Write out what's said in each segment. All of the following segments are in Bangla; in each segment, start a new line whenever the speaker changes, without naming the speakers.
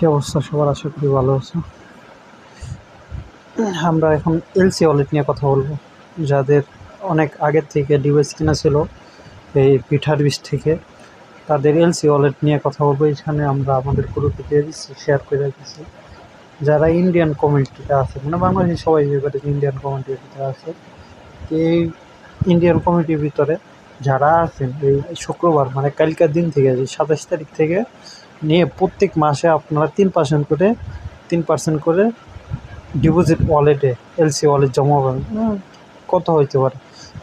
কি অবস্থা সবার? আশা করি ভালো আছে। আমরা এখন এলসি ওয়ালেট নিয়ে কথা বলবো। যাদের অনেক আগের থেকে ডিভাইস কিনা ছিল এই পিঠার বিষ থেকে, তাদের এলসি ওয়ালেট নিয়ে কথা বলবো। এখানে আমরা আমাদের গ্রুপে দিয়ে দিচ্ছি, শেয়ার করে দিচ্ছি। যারা ইন্ডিয়ান কমিউনিটিতে আছে, মানে বাংলাদেশি সবাই এবারে ইন্ডিয়ান কমিউনিটির ভিতরে আছে, এই ইন্ডিয়ান কমিউনিটির ভিতরে যারা আছেন এই শুক্রবার মানে কালকের দিন থেকে, যে 27 তারিখ থেকে নিয়ে প্রত্যেক মাসে আপনারা 3% করে ডিপোজিট ওয়ালেটে এলসি ওয়ালেট জমা পাবেন। কত হইতে পারে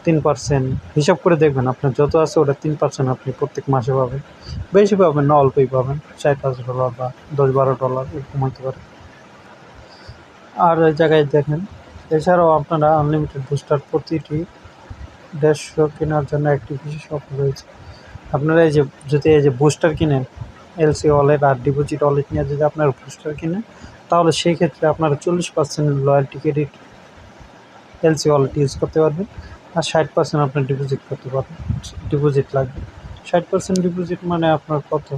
3%? হিসাব করে দেখবেন আপনার যত আছে ওটা 3% আপনি প্রত্যেক মাসে পাবেন। বেশি পাবেন না, অল্পই পাবেন, $4-5 বা $10-12 এরকম হতে পারে। আর ওই জায়গায় দেখেন, এছাড়াও আপনারা আনলিমিটেড বুস্টার প্রতিটি 150 কেনার জন্য একটি বিশেষ অফার রয়েছে। আপনারা এই যে যদি এই যে বুস্টার কিনেন, এলসি ওয়ালেট আর ডিপোজিট ওয়ালেট নিয়ে যদি আপনারা বুস্টার কিনেন, তাহলে সেই ক্ষেত্রে আপনারা 40% loyalty credit LC wallet use করতে পারবেন। আর 60% আপনার ডিপোজিট করতে পারবেন, ডিপোজিট লাগবে। 60% ডিপোজিট মানে আপনার কত?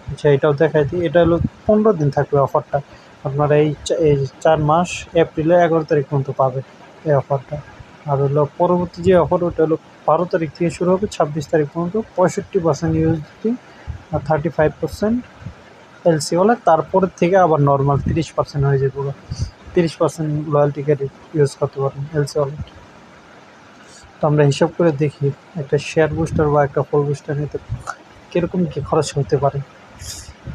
আচ্ছা, এটাও দেখাই দিই। এটা হলো 15 দিন থাকবে অফারটা। আপনারা এই 4 মাস এপ্রিলের 11 তারিখ পর্যন্ত পাবেন এই অফারটা। আর হলো পরবর্তী যে অফার, ওটা হলো 12 তারিখ থেকে শুরু হবে 26 তারিখ পর্যন্ত। 65% ইউএসডি আর 35% এলসি ওয়ালেট। তারপরের থেকে আবার নর্মাল 30% হয়ে যাবে। 30% লয়্যালটি ক্রেডিট ইউজ করতে পারবেন এলসি ওয়ালেট। তো আমরা হিসাব করে দেখি একটা শেয়ার বুস্টার বা একটা ফুল বুস্টার নিতে কীরকম কী খরচ হতে পারে।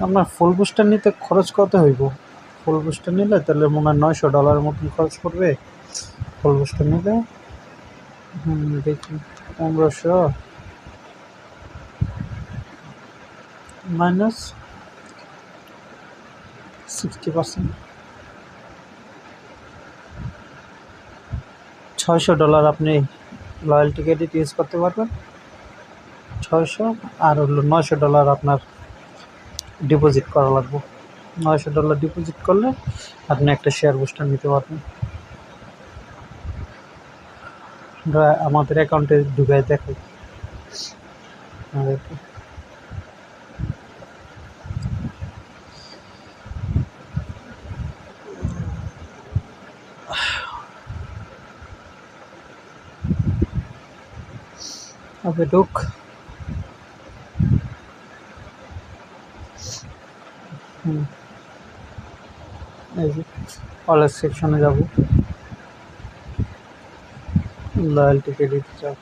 আপনার ফুল বুস্টার নিতে খরচ কত হইব? ফুল বুস্টার নিলে তাহলে মনে হয় $900 মতন খরচ পড়বে। ফুল বুস্টার নিলে দেখি 1500 মাইনাস 60%, $600 আপনি লয়্যালটি ক্রেডিট ইউজ করতে পারবেন। 600 আর হলো $900 আপনার ডিপোজিট করা লাগবে। $900 ডিপোজিট করলে আপনি একটা শেয়ার বুস্টার নিতে পারবেন। আমরা আমাদের অ্যাকাউন্টে ঢুকাই দেখাই আমাদেরকে। আপনি ঢুক, এই যে ওয়ালেট সেকশনে যাব, লয়্যালটি ক্রেডিট যাব।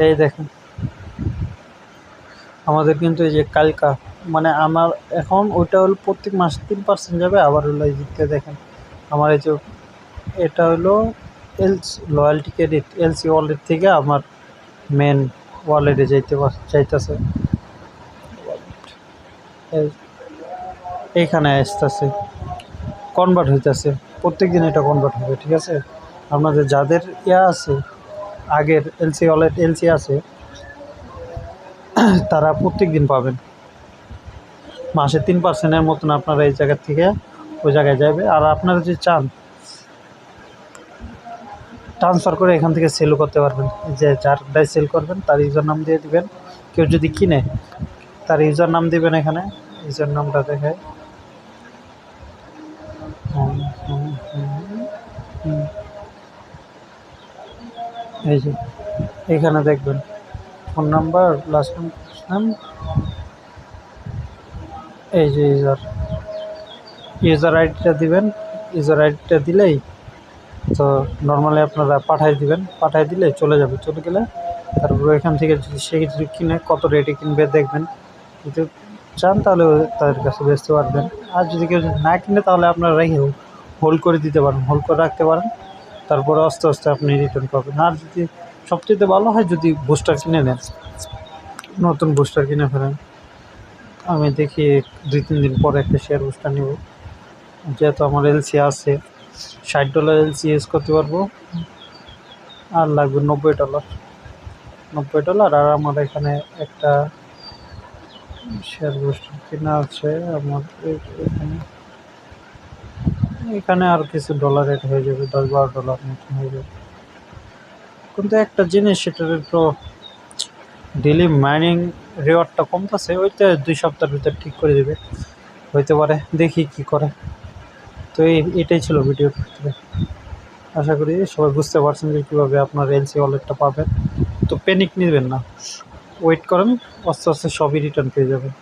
এই দেখেন আমাদের কিন্তু এই যে কালকা, মানে আমার এখন ওইটা হলো প্রত্যেক মাসে 3% যাবে। আবার হলো এই দিকটা দেখেন আমার এই যে এটা হলো লয়্যালটি ক্রেডিট এলসি ওয়ালেট থেকে আমার মেন ওয়ালেটে চাইতেছে। এইখানে আসতেছে, কনভার্ট হইতেছে। প্রত্যেক দিন এটা কনভার্ট হবে, ঠিক আছে? আপনাদের যাদের আছে আগের এলসি ওয়ালেট এলসি আছে, তারা প্রত্যেক দিন পাবেন। মাসে 3%-এর মতন আপনারা এই জায়গা থেকে ওই জায়গায় যাবে। আর আপনারা যদি চান ট্রান্সফার করে এখান থেকে সেলও করতে পারবেন। যে যারটাই সেল করবেন তার ইউজার নাম দিয়ে দিবেন। কেউ যদি কিনে তার ইউজার নাম দিবেন, এখানে ইউজার নামটা দেখায়। এই যে এখানে দেখবেন ফোন নাম্বার, লাস্ট নাম, এই যে ইউজার আইডিটা দিবেন। ইউজার আইডিটা দিলেই তো নর্মালি আপনারা পাঠাই দিলে চলে যাবে। চলে গেলে তারপরে এখান থেকে যদি সে যদি কিনে কত রেটে কিনবে দেখবেন। যদি চান তাহলে তাদের কাছে বেচতে পারবেন। আর যদি কেউ যদি না কিনে তাহলে আপনারা রেখে হোল্ড করে দিতে পারেন, হোল্ড করে রাখতে পারেন। তারপরে আস্তে আস্তে আপনি রিটার্ন পাবেন। আর যদি সবচেয়ে ভালো হয় যদি বুস্টার কিনে নেন, নতুন বুস্টার কিনে ফেলেন। আমি দেখি 2-3 দিন পরে একটা শেয়ার বুস্টার নেব, যেহেতু আমার এলসি আছে। $60 এলসি ইউজ করতে পারবো। আর লাগবে $90। আর আমার এখানে একটা শেয়ার বুস্টার কেনা আছে আমার এখানে আর কিছু ডলার রেট হয়ে যাবে, $10-12 মতন হয়ে যাবে। কিন্তু একটা জিনিস, সেটার একটু ডেলি মাইনিং রিওয়ার্ডটা কমতেছে, ওইটা 2 সপ্তাহের ভিতর ঠিক করে দেবে। হইতে পারে, দেখি কি করে। তো এটাই ছিল ভিডিওর ক্ষেত্রে। আশা করি সবাই বুঝতে পারছেন যে কীভাবে আপনার এলসি ওয়ালেটটা পাবেন। তো প্যানিক নেবেন না, ওয়েট করেন, আস্তে আস্তে সবই রিটার্ন পেয়ে যাবেন।